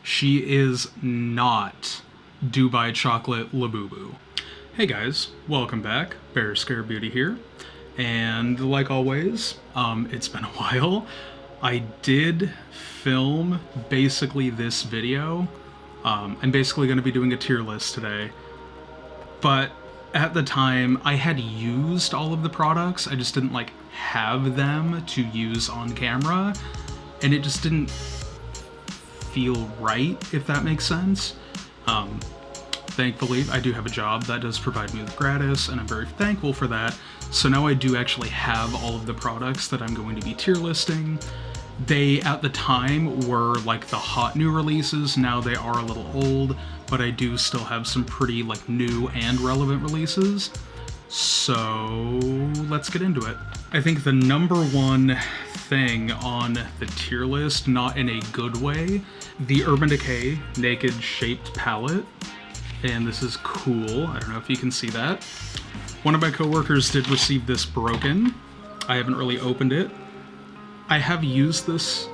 She is not Dubai Chocolate Labubu. Hey guys, welcome back. Bear Scare Beauty here. And like always, it's been a while. I did film basically this video. I'm basically going to be doing a tier list today. But at the time, I had used all of the products. I just didn't like have them to use on camera. And it just didn't feel right, if that makes sense. Thankfully, I do have a job that does provide me with gratis, and I'm very thankful for that. So now I do actually have all of the products that I'm going to be tier listing. They, at the time, were like the hot new releases. Now they are a little old, but I do still have some pretty like new and relevant releases. So let's get into it. I think the number one thing on the tier list, not in a good way, the Urban Decay Naked Shaped Palette. And this is cool. I don't know if you can see that. One of my coworkers did receive this broken. I haven't really opened it. I have used this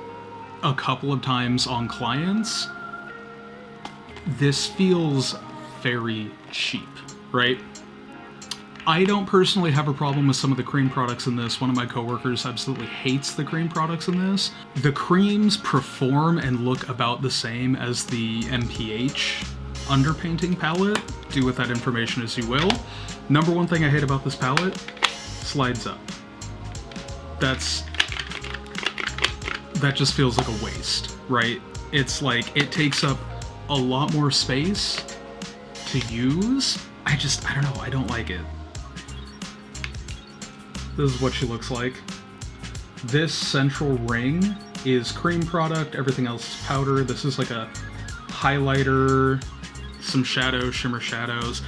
a couple of times on clients. This feels very cheap, right? I don't personally have a problem with some of the cream products in this. One of my coworkers absolutely hates the cream products in this. The creams perform and look about the same as the MPH underpainting palette. Do with that information as you will. Number one thing I hate about this palette, slides up. That just feels like a waste, right? It's like, it takes up a lot more space to use. I don't know, I don't like it. This is what she looks like. This central ring is cream product, everything else is powder. This is like a highlighter, some shadows, shimmer shadows.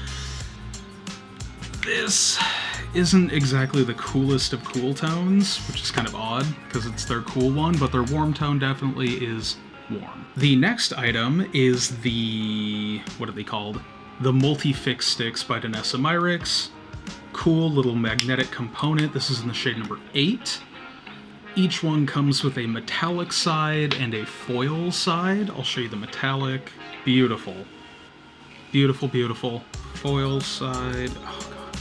This isn't exactly the coolest of cool tones, which is kind of odd because it's their cool one, but their warm tone definitely is warm. The next item is the, what are they called? The Multi-Fix Sticks by Danessa Myricks. Cool little magnetic component. This is in the shade number 8. Each one comes with a metallic side and a foil side. I'll show you the metallic. Beautiful. Beautiful, beautiful. Foil side. Oh god.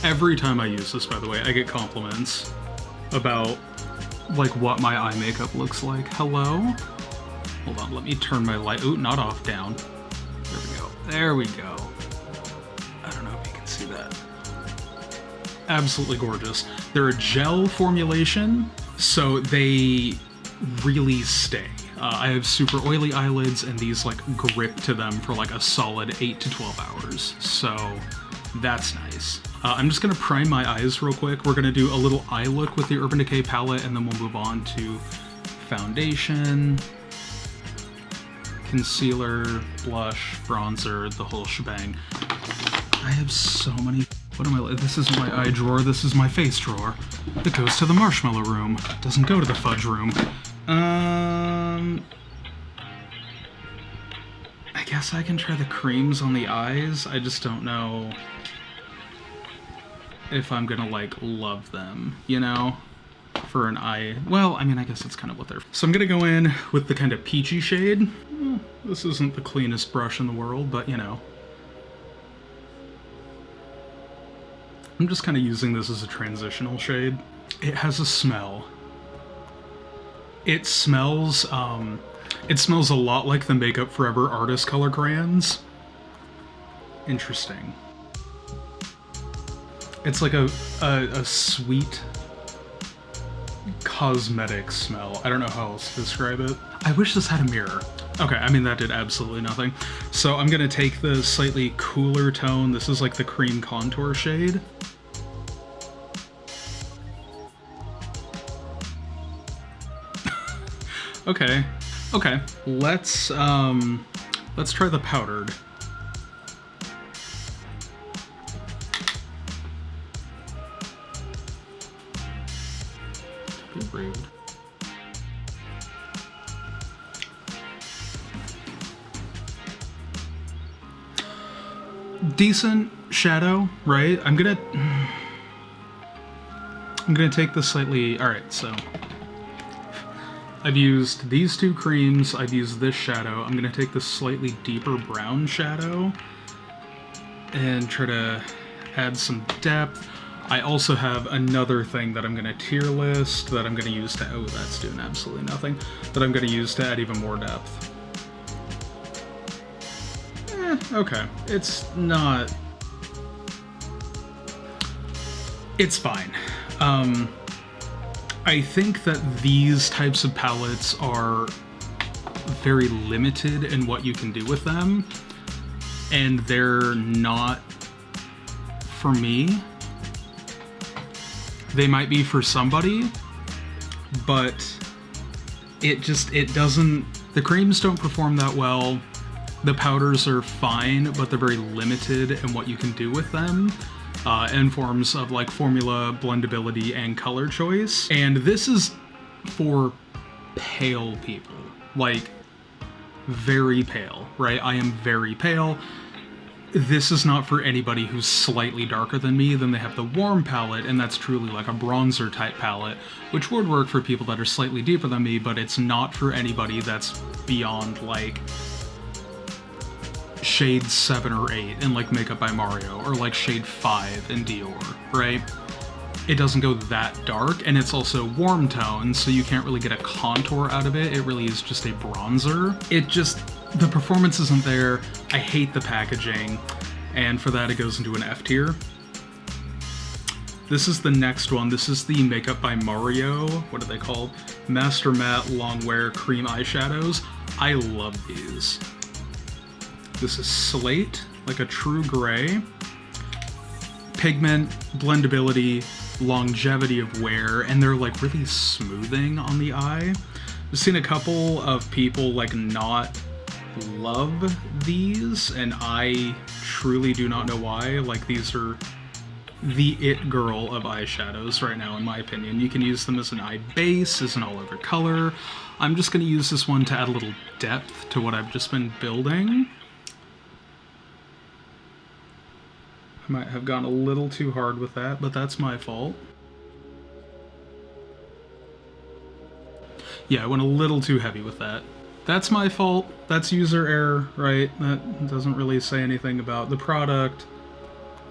Every time I use this, by the way, I get compliments about like what my eye makeup looks like. Hello? Hold on, let me turn my light. Ooh, not off, down. There we go. There we go. I don't know if you can see that. Absolutely gorgeous. They're a gel formulation, so they really stay. I have super oily eyelids, and these like grip to them for like a solid 8 to 12 hours. So that's nice. I'm just gonna prime my eyes real quick. We're gonna do a little eye look with the Urban Decay palette, and then we'll move on to foundation, concealer, blush, bronzer, the whole shebang. I have so many. What am I? This is my eye drawer. This is my face drawer. It goes to the marshmallow room. It doesn't go to the fudge room. I guess I can try the creams on the eyes. I just don't know if I'm gonna like love them, you know, for an eye. Well, I mean, I guess that's kind of what they're. So I'm gonna go in with the kind of peachy shade. This isn't the cleanest brush in the world, but you know. I'm just kind of using this as a transitional shade. It has a smell. It smells a lot like the Makeup Forever Artist Color Crayons. Interesting. It's like a sweet cosmetic smell. I don't know how else to describe it. I wish this had a mirror. Okay, I mean, that did absolutely nothing. So I'm gonna take the slightly cooler tone. This is like the cream contour shade. Okay, let's try the powdered. Be rude. Decent shadow, right? I'm gonna take this slightly. All right, so I've used these two creams, I've used this shadow. I'm gonna take this slightly deeper brown shadow and try to add some depth. I also have another thing that I'm gonna tier list that I'm gonna use to, oh, that's doing absolutely nothing, that I'm gonna use to add even more depth. Okay, it's not, it's fine. I think that these types of palettes are very limited in what you can do with them, and they're not for me. They might be for somebody, but it doesn't, the creams don't perform that well. The powders are fine, but they're very limited in what you can do with them. In forms of like formula, blendability, and color choice. And this is for pale people, like very pale, right? I am very pale. This is not for anybody who's slightly darker than me. Then they have the warm palette, and that's truly like a bronzer type palette, which would work for people that are slightly deeper than me, but it's not for anybody that's beyond like shade 7 or 8 in like Makeup by Mario, or like shade 5 in Dior, right? It doesn't go that dark, and it's also warm tone, so you can't really get a contour out of it. It really is just a bronzer. It just, the performance isn't there. I hate the packaging, and for that it goes into an F tier. This is the next one. This is the Makeup by Mario, what are they called? Master Matte Longwear Cream Eyeshadows. I love these. This is Slate, like a true gray. Pigment, blendability, longevity of wear, and they're like really smoothing on the eye. I've seen a couple of people like not love these, and I truly do not know why. Like, these are the it girl of eyeshadows right now, in my opinion. You can use them as an eye base, as an all-over color. I'm just going to use this one to add a little depth to what I've just been building. I might have gone a little too hard with that, but that's my fault. Yeah, I went a little too heavy with that. That's my fault. That's user error, right? That doesn't really say anything about the product.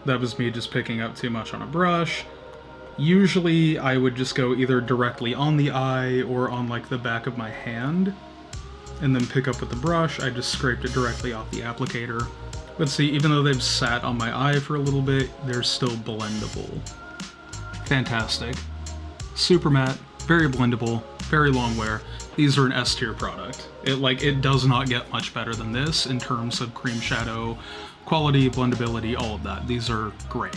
That was me just picking up too much on a brush. Usually I would just go either directly on the eye or on like the back of my hand and then pick up with the brush. I just scraped it directly off the applicator. But see, even though they've sat on my eye for a little bit, they're still blendable. Fantastic. Super matte, very blendable, very long wear. These are an S tier product. It does not get much better than this in terms of cream shadow, quality, blendability, all of that. These are great.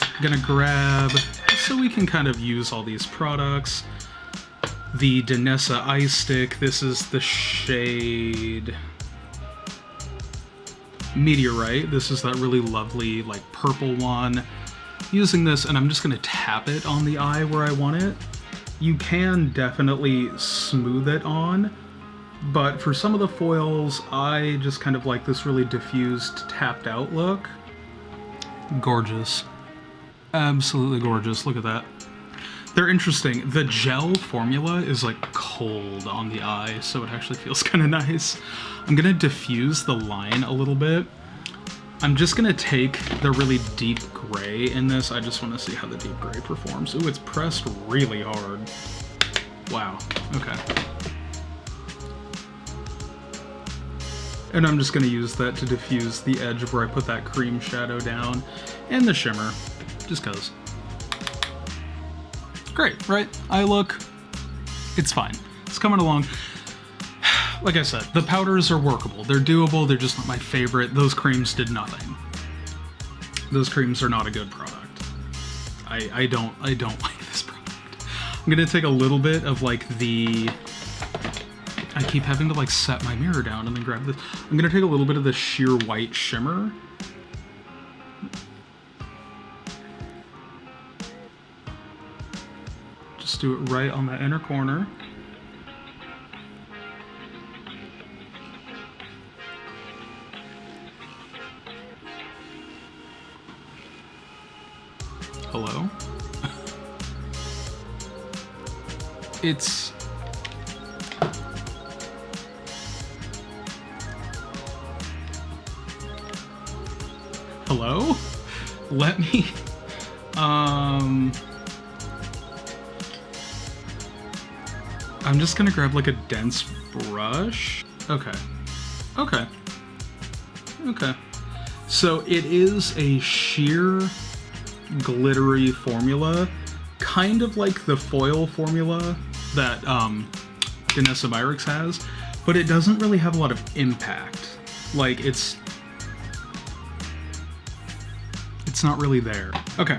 I'm gonna grab, so we can kind of use all these products, the Danessa Eye Stick. This is the shade Meteorite. This is that really lovely like purple one. Using this, and I'm just gonna tap it on the eye where I want it. You can definitely smooth it on, but for some of the foils, I just kind of like this really diffused, tapped out look. Gorgeous. Absolutely gorgeous. Look at that. They're interesting. The gel formula is like cold on the eye, so it actually feels kind of nice. I'm gonna diffuse the line a little bit. I'm just gonna take the really deep gray in this. I just want to see how the deep gray performs. Ooh, it's pressed really hard. Wow, okay. And I'm just gonna use that to diffuse the edge of where I put that cream shadow down and the shimmer, just cause. Great, right? Eye look, it's fine. It's coming along. Like I said, the powders are workable. They're doable, they're just not my favorite. Those creams did nothing. Those creams are not a good product. I don't like this product. I'm gonna take a little bit of like the, I keep having to like set my mirror down and then grab this. I'm gonna take a little bit of the sheer white shimmer. Just do it right on that inner corner. Hello? hello? Let me, I'm just gonna grab like a dense brush. Okay. Okay. Okay. So it is a sheer glittery formula, kind of like the foil formula that Danessa Myricks has, but it doesn't really have a lot of impact. Like, it's not really there. Okay,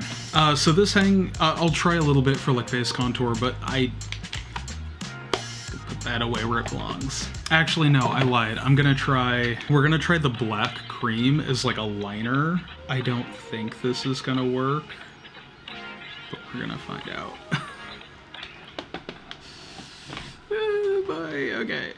so this hang, I'll try a little bit for like face contour, but I put that away where it belongs. Actually, no, I lied. We're gonna try the black cream as like a liner. I don't think this is gonna work, but we're gonna find out. Bye, okay.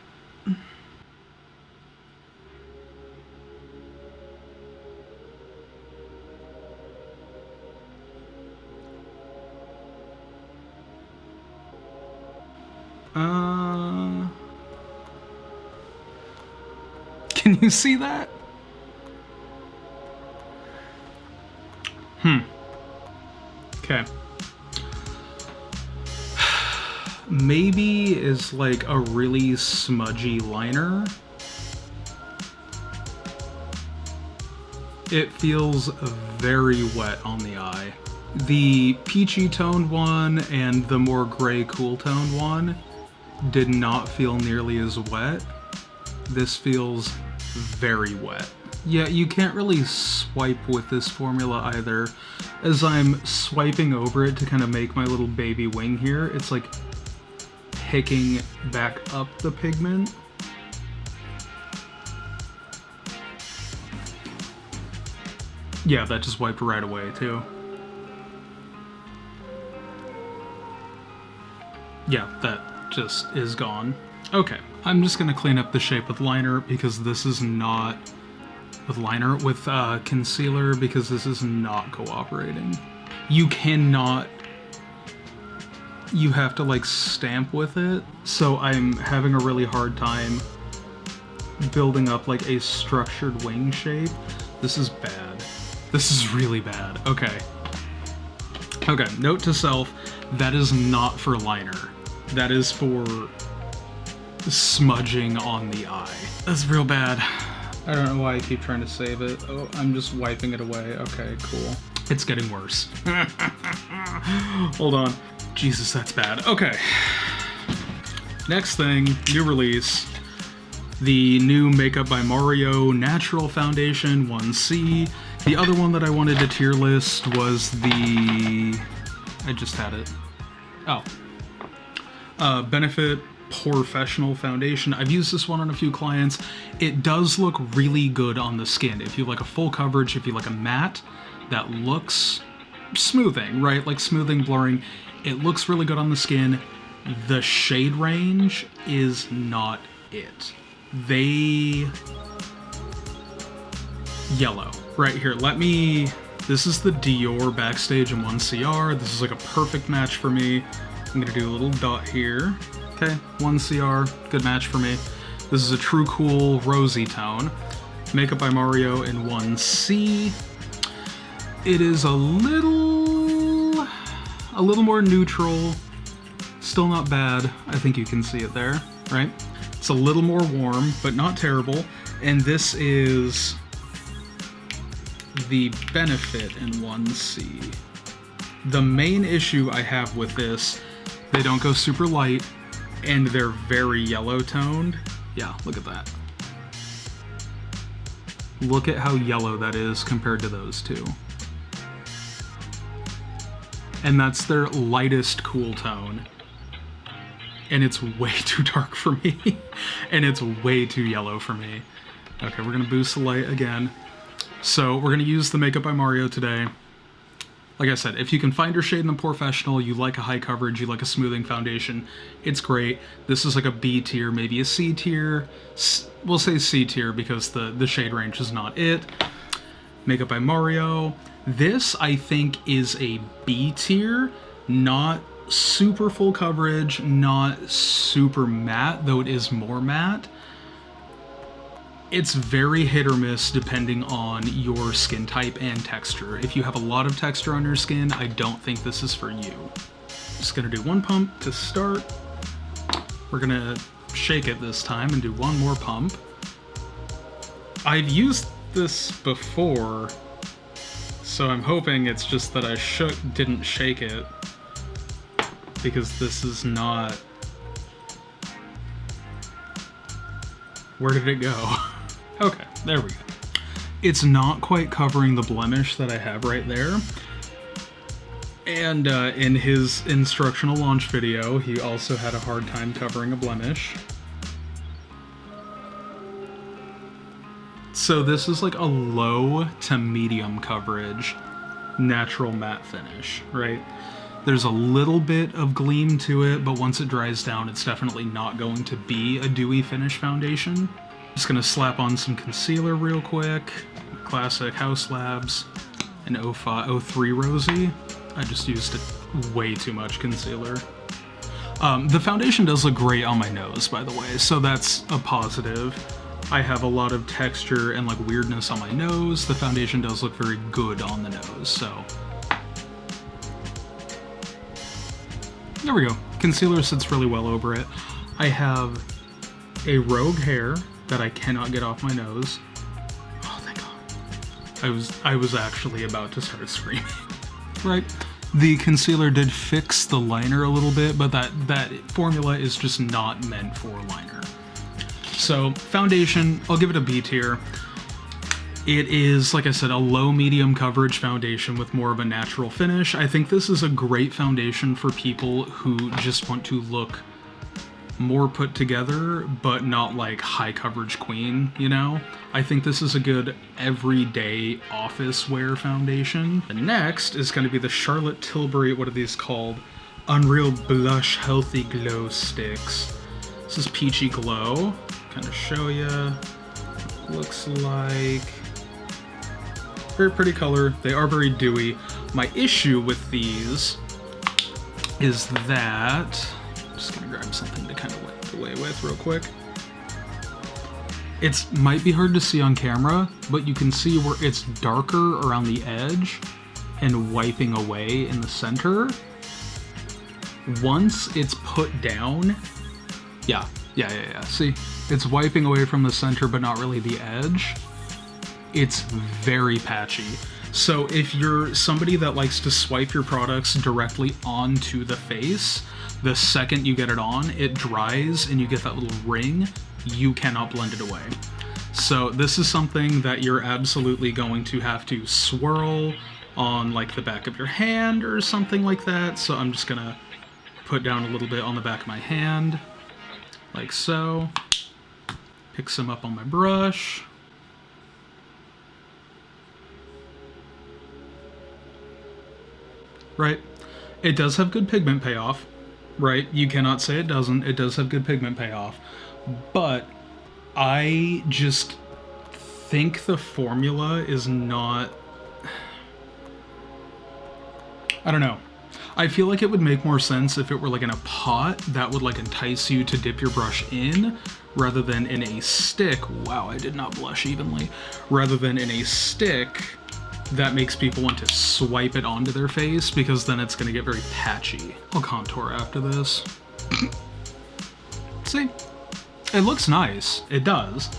Can you see that? Okay. Maybe is like a really smudgy liner. It feels very wet on the eye. The peachy toned one and the more gray cool toned one did not feel nearly as wet. This feels very wet. Yeah, you can't really swipe with this formula either. As I'm swiping over it to kind of make my little baby wing here, it's like picking back up the pigment. Yeah, that just wiped right away too. Yeah, that just is gone. Okay, I'm just gonna clean up the shape with liner because this is not, with concealer because this is not cooperating. You cannot, you have to like stamp with it, so I'm having a really hard time building up like a structured wing shape. This is bad. This is really bad. Okay. Okay, note to self, that is not for liner. That is for smudging on the eye. That's real bad. I don't know why I keep trying to save it. Oh, I'm just wiping it away. Okay, cool. It's getting worse. Hold on. Jesus, that's bad. Okay. Next thing, new release. The new Makeup by Mario Natural Foundation 1C. The other one that I wanted to tier list was the... I just had it. Oh. Benefit Porefessional foundation. I've used this one on a few clients. It does look really good on the skin. If you like a full coverage, if you like a matte that looks smoothing, right? Like smoothing, blurring. It looks really good on the skin. The shade range is not it. Yellow. Right here, this is the Dior Backstage in 1CR. This is like a perfect match for me. I'm gonna do a little dot here. Okay, 1CR, good match for me. This is a True Cool rosy tone. Makeup by Mario in 1C. It is a little more neutral. Still not bad. I think you can see it there, right? It's a little more warm, but not terrible. And this is the Benefit in 1C. The main issue I have with this, they don't go super light, and they're very yellow toned. Yeah, look at that. Look at how yellow that is compared to those two. And that's their lightest cool tone. And it's way too dark for me. And it's way too yellow for me. Okay, we're gonna boost the light again. So we're gonna use the Makeup by Mario today. Like I said, if you can find your shade in the Porefessional, you like a high coverage, you like a smoothing foundation, it's great. This is like a B tier, maybe a C tier. We'll say C tier because the shade range is not it. Makeup by Mario. This, I think, is a B tier, not super full coverage, not super matte, though it is more matte. It's very hit or miss depending on your skin type and texture. If you have a lot of texture on your skin, I don't think this is for you. Just gonna do one pump to start. We're gonna shake it this time and do one more pump. I've used this before, so I'm hoping it's just that I didn't shake it, because this is not... Where did it go? Okay, there we go. It's not quite covering the blemish that I have right there. And in his instructional launch video, he also had a hard time covering a blemish. So this is like a low to medium coverage natural matte finish, right? There's a little bit of gleam to it, but once it dries down, it's definitely not going to be a dewy finish foundation. Just gonna slap on some concealer real quick. Classic Haus Labs, an 03 Rosy. I just used way too much concealer. The foundation does look great on my nose, by the way, so that's a positive. I have a lot of texture and like weirdness on my nose. The foundation does look very good on the nose, so. There we go. Concealer sits really well over it. I have a rogue hair that I cannot get off my nose. Oh, thank God. I was actually about to start screaming. Right. The concealer did fix the liner a little bit, but that formula is just not meant for liner. So foundation, I'll give it a B tier. It is, like I said, a low medium coverage foundation with more of a natural finish. I think this is a great foundation for people who just want to look more put together, but not like high coverage queen, you know? I think this is a good everyday office wear foundation. The next is going to be the Charlotte Tilbury, what are these called? Unreal Blush Healthy Glow Sticks. This is Peachy Glow. Kind of show ya. Looks like... very pretty color. They are very dewy. My issue with these is that... I'm just gonna grab something to kind of wipe away with real quick. It might be hard to see on camera, but you can see where it's darker around the edge and wiping away in the center. Once it's put down, yeah. See, it's wiping away from the center, but not really the edge. It's very patchy. So if you're somebody that likes to swipe your products directly onto the face, the second you get it on, it dries and you get that little ring. You cannot blend it away. So this is something that you're absolutely going to have to swirl on like the back of your hand or something like that. So I'm just gonna put down a little bit on the back of my hand, like so. Pick some up on my brush. Right? It does have good pigment payoff, right? You cannot say it doesn't. It does have good pigment payoff. But I just think the formula is not... I don't know. I feel like it would make more sense if it were like in a pot that would like entice you to dip your brush in, rather than in a stick. Wow, I did not blush evenly. Rather than in a stick that makes people want to swipe it onto their face, because then it's gonna get very patchy. I'll contour after this. See? It looks nice. It does.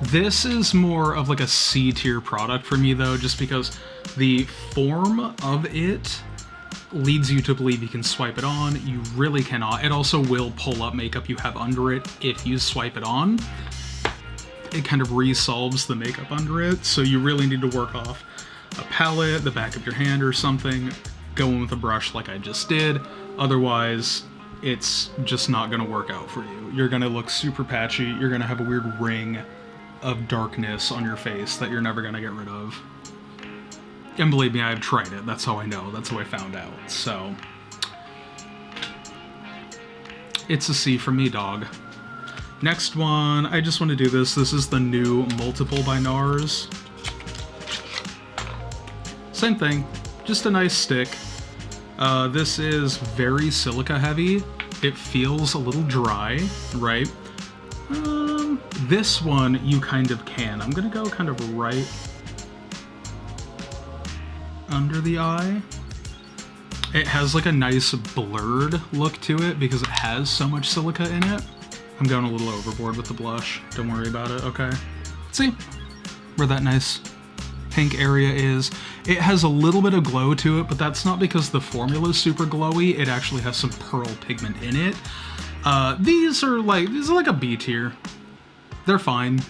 This is more of like a C tier product for me though, just because the form of it leads you to believe you can swipe it on. You really cannot. It also will pull up makeup you have under it if you swipe it on. It kind of resolves the makeup under it, so you really need to work off a palette, the back of your hand or something, go in with a brush like I just did. Otherwise, it's just not gonna work out for you. You're gonna look super patchy, you're gonna have a weird ring of darkness on your face that you're never gonna get rid of. And believe me, I've tried it. That's how I know. That's how I found out. So, it's a C for me, dog. Next one, I just want to do this. This is the new Multiple by Nars. Same thing, just a nice stick. This is very silica heavy. It feels a little dry, right? This one, you kind of can. I'm gonna go kind of right under the eye. It has like a nice blurred look to it because it has so much silica in it. I'm going a little overboard with the blush. Don't worry about it, okay? See where that nice pink area is? It has a little bit of glow to it, but that's not because the formula is super glowy. It actually has some pearl pigment in it. These are like a B tier. They're fine.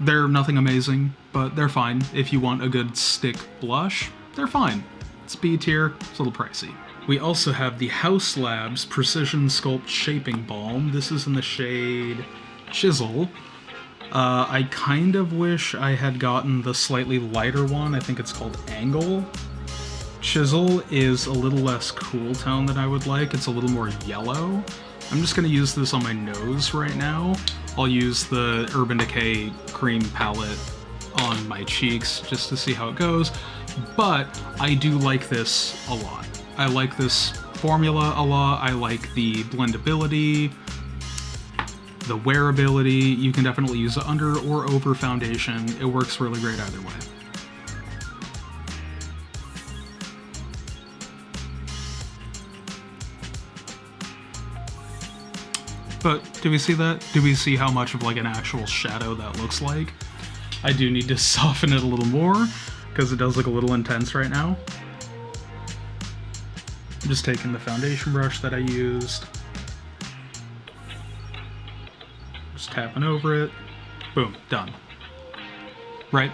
They're nothing amazing, but they're fine. If you want a good stick blush, they're fine. It's B tier, it's a little pricey. We also have the Haus Labs Precision Sculpt Shaping Balm. This is in the shade Chisel. I kind of wish I had gotten the slightly lighter one. I think it's called Angle. Chisel is a little less cool tone than I would like. It's a little more yellow. I'm just gonna use this on my nose right now. I'll use the Urban Decay cream palette on my cheeks just to see how it goes. But I do like this a lot. I like this formula a lot. I like the blendability, the wearability. You can definitely use it under or over foundation. It works really great either way. But do we see that? Do we see how much of like an actual shadow that looks like? I do need to soften it a little more because it does look a little intense right now. I'm just taking the foundation brush that I used. Just tapping over it. Boom, done. Right?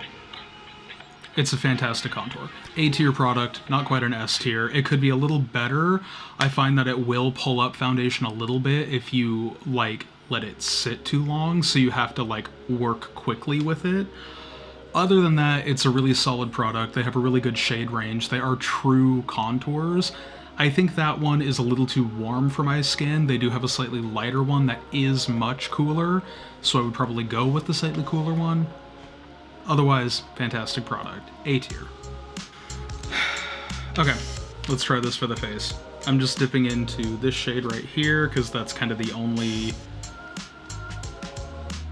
It's a fantastic contour. A tier product, not quite an S tier. It could be a little better. I find that it will pull up foundation a little bit if you like let it sit too long, so you have to like work quickly with it. Other than that, it's a really solid product. They have a really good shade range. They are true contours. I think that one is a little too warm for my skin. They do have a slightly lighter one that is much cooler, so I would probably go with the slightly cooler one. Otherwise, fantastic product. A tier. Okay, let's try this for the face. I'm just dipping into this shade right here because that's kind of the only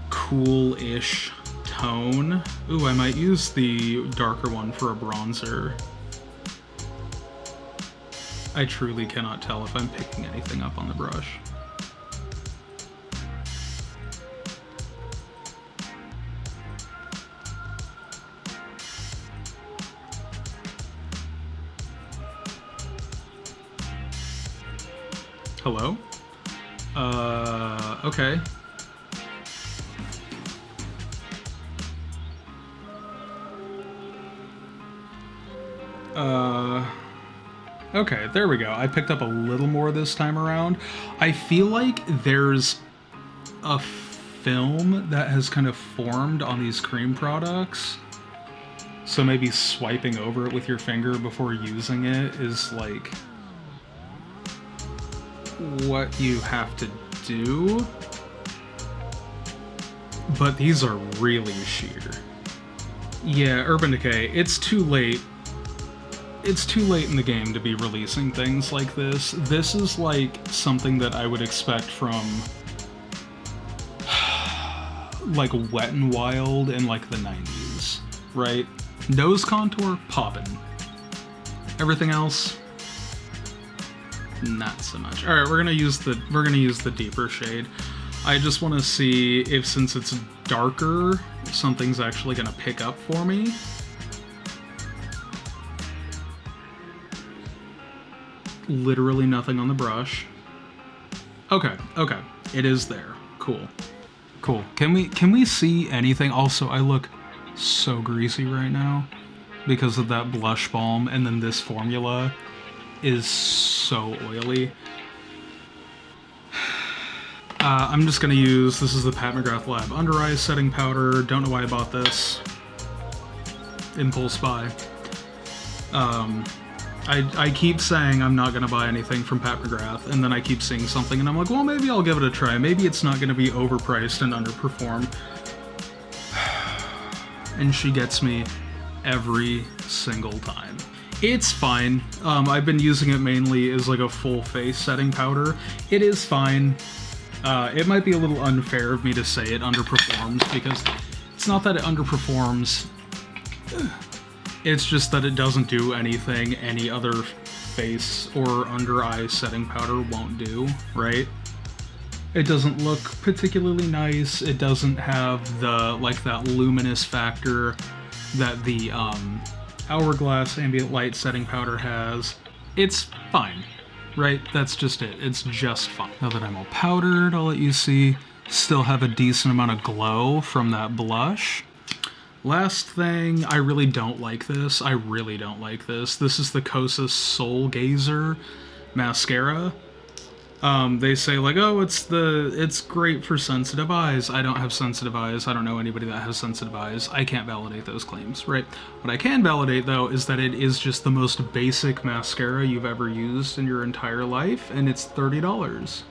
cool-ish tone. Ooh, I might use the darker one for a bronzer. I truly cannot tell if I'm picking anything up on the brush. Hello? Okay. Okay, there we go. I picked up a little more this time around. I feel like there's a film that has kind of formed on these cream products. So maybe swiping over it with your finger before using it is like what you have to do. But these are really sheer. Yeah, Urban Decay, it's too late. It's too late in the game to be releasing things like this. This is like something that I would expect from like Wet n Wild in like the 90s, right? Nose contour, poppin'. Everything else, not so much. All right, we're gonna use the deeper shade. I just want to see if, since it's darker, something's actually gonna pick up for me. Literally nothing on the brush. Okay, okay, it is there. Cool, cool. Can we see anything? Also, I look so greasy right now because of that blush balm, and then this formula is so oily. I'm just gonna use, this is the Pat McGrath Lab Under Eye Setting Powder. Don't know why I bought this. Impulse buy. I keep saying I'm not gonna buy anything from Pat McGrath, and then I keep seeing something and I'm like, well, maybe I'll give it a try. Maybe it's not gonna be overpriced and underperform. And she gets me every single time. It's fine. I've been using it mainly as like a full face setting powder. It is fine. It might be a little unfair of me to say it underperforms, because it's not that it underperforms, it's just that it doesn't do anything any other face or under eye setting powder won't do, right? It doesn't look particularly nice, it doesn't have the, like, that luminous factor that the Hourglass ambient light setting powder has. It's fine, right? That's just it. It's just fine. Now that I'm all powdered, I'll let you see. Still have a decent amount of glow from that blush. Last thing, I really don't like this. I really don't like this. This is the Kosas SoulGlazer mascara. They say, like, oh, it's great for sensitive eyes. I don't have sensitive eyes. I don't know anybody that has sensitive eyes. I can't validate those claims, right? What I can validate, though, is that it is just the most basic mascara you've ever used in your entire life, and it's $30.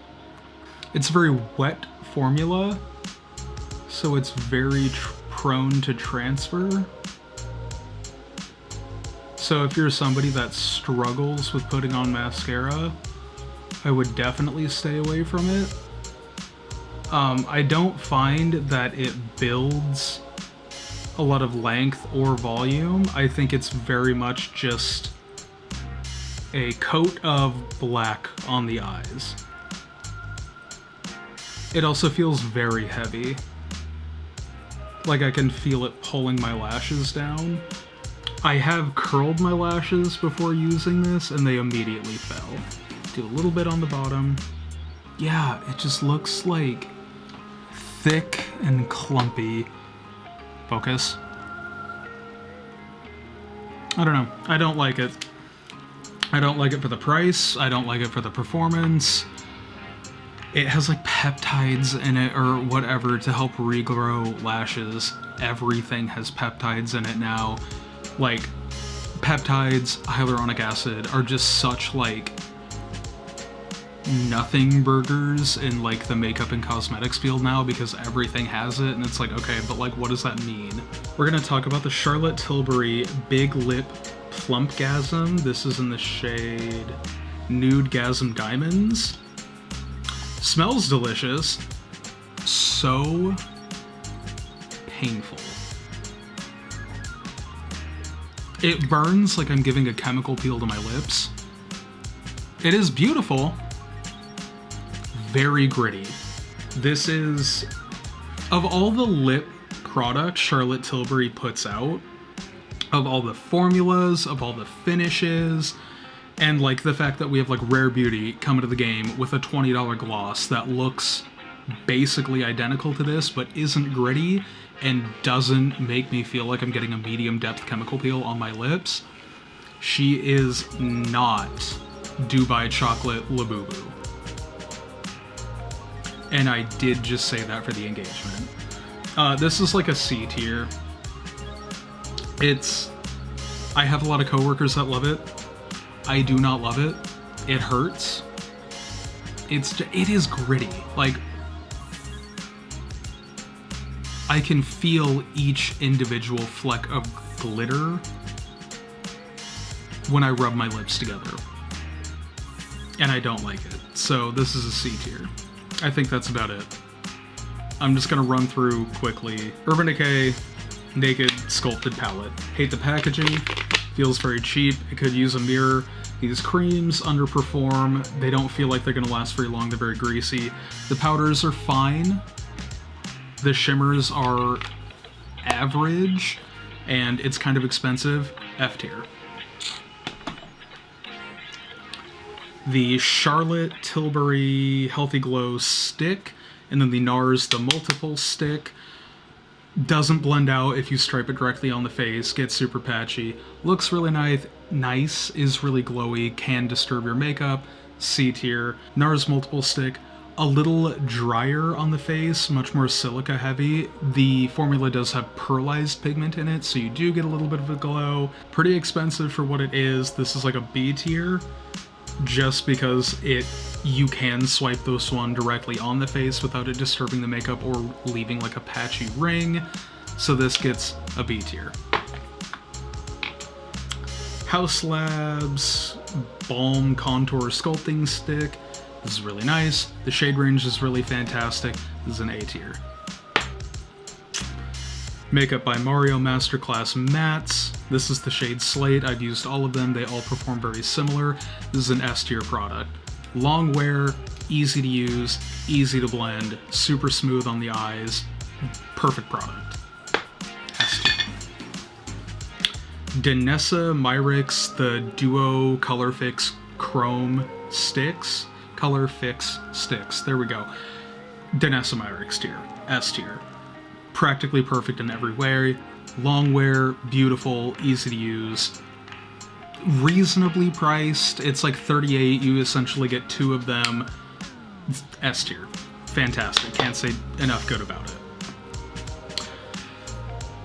It's a very wet formula, so it's very prone to transfer. So if you're somebody that struggles with putting on mascara, I would definitely stay away from it. I don't find that it builds a lot of length or volume. I think it's very much just a coat of black on the eyes. It also feels very heavy. Like I can feel it pulling my lashes down. I have curled my lashes before using this and they immediately fell. Do a little bit on the bottom. Yeah, it just looks like thick and clumpy. Focus. I don't know. I don't like it. I don't like it for the price. I don't like it for the performance. It has like peptides in it or whatever to help regrow lashes. Everything has peptides in it now. Like, peptides, hyaluronic acid are just such like nothing burgers in like the makeup and cosmetics field now, because everything has it, and it's like, okay, but like what does that mean? We're gonna talk about the Charlotte Tilbury Big Lip Plumpgasm. This is in the shade Nudegasm Diamonds. Smells delicious. So painful. It burns like I'm giving a chemical peel to my lips. It is beautiful. Very gritty. This is, of all the lip products Charlotte Tilbury puts out, of all the formulas, of all the finishes, and like the fact that we have like Rare Beauty come into the game with a $20 gloss that looks basically identical to this but isn't gritty and doesn't make me feel like I'm getting a medium depth chemical peel on my lips, she is not Dubai Chocolate Labubu. And I did just say that for the engagement. This is like a C tier. I have a lot of coworkers that love it. I do not love it. It hurts. It is gritty. Like, I can feel each individual fleck of glitter when I rub my lips together. And I don't like it. So this is a C tier. I think that's about it. I'm just gonna run through quickly. Urban Decay Naked Sculpted Palette. Hate the packaging. Feels very cheap. It could use a mirror. These creams underperform. They don't feel like they're gonna last very long. They're very greasy. The powders are fine. The shimmers are average. And it's kind of expensive. F tier. The Charlotte Tilbury Healthy Glow stick, and then the Nars the multiple stick. Doesn't blend out if you stripe it directly on the face, gets super patchy. Looks really nice, is really glowy, can disturb your makeup. C tier. Nars multiple stick, a little drier on the face, much more silica heavy. The formula does have pearlized pigment in it, so you do get a little bit of a glow. Pretty expensive for what it is. This is like a B tier. Just because you can swipe this one directly on the face without it disturbing the makeup or leaving like a patchy ring. So this gets a B tier. Haus Labs Balm Contour Sculpting Stick. This is really nice. The shade range is really fantastic. This is an A tier. Makeup by Mario Masterclass Mattes. This is the shade Slate. I've used all of them. They all perform very similar. This is an S tier product. Longwear, easy to use, easy to blend, super smooth on the eyes. Perfect product. S tier. Danessa Myricks, the Duo Colorfix Chrome Stix. Colorfix Stix. There we go. Danessa Myricks tier. S tier. Practically perfect in every way. Longwear, beautiful, easy to use. Reasonably priced. It's like $38. You essentially get 2 of them. S tier. Fantastic. Can't say enough good about it.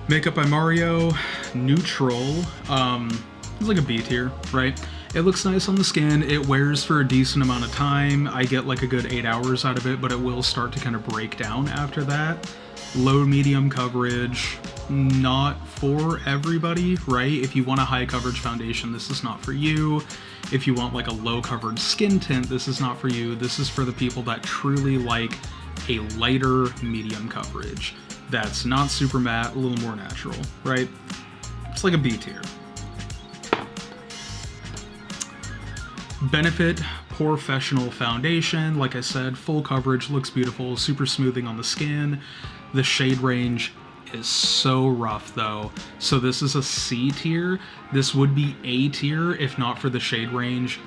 Makeup by Mario, neutral. It's like a B tier, right? It looks nice on the skin. It wears for a decent amount of time. I get like a good 8 hours out of it, but it will start to kind of break down after that. Low medium coverage, not for everybody, right? If you want a high coverage foundation, this is not for you. If you want like a low coverage skin tint, this is not for you. This is for the people that truly like a lighter medium coverage that's not super matte, a little more natural, right? It's like a B tier. Benefit Porefessional foundation. Like I said, full coverage, looks beautiful, super smoothing on the skin. The shade range is so rough though. So this is a C tier. This would be A tier if not for the shade range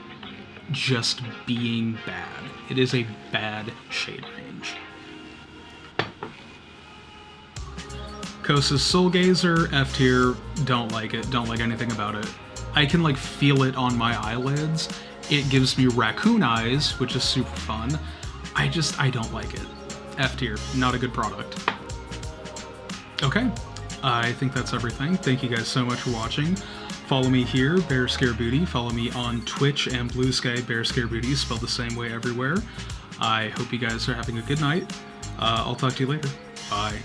just being bad. It is a bad shade range. Kosas SoulGlazer, F tier, don't like it, don't like anything about it. I can like feel it on my eyelids. It gives me raccoon eyes, which is super fun. I don't like it. F tier, not a good product. Okay, I think that's everything. Thank you guys so much for watching. Follow me here, Bear Scare Booty. Follow me on Twitch and Blue Sky, Bear Scare Booty, spelled the same way everywhere. I hope you guys are having a good night. I'll talk to you later. Bye.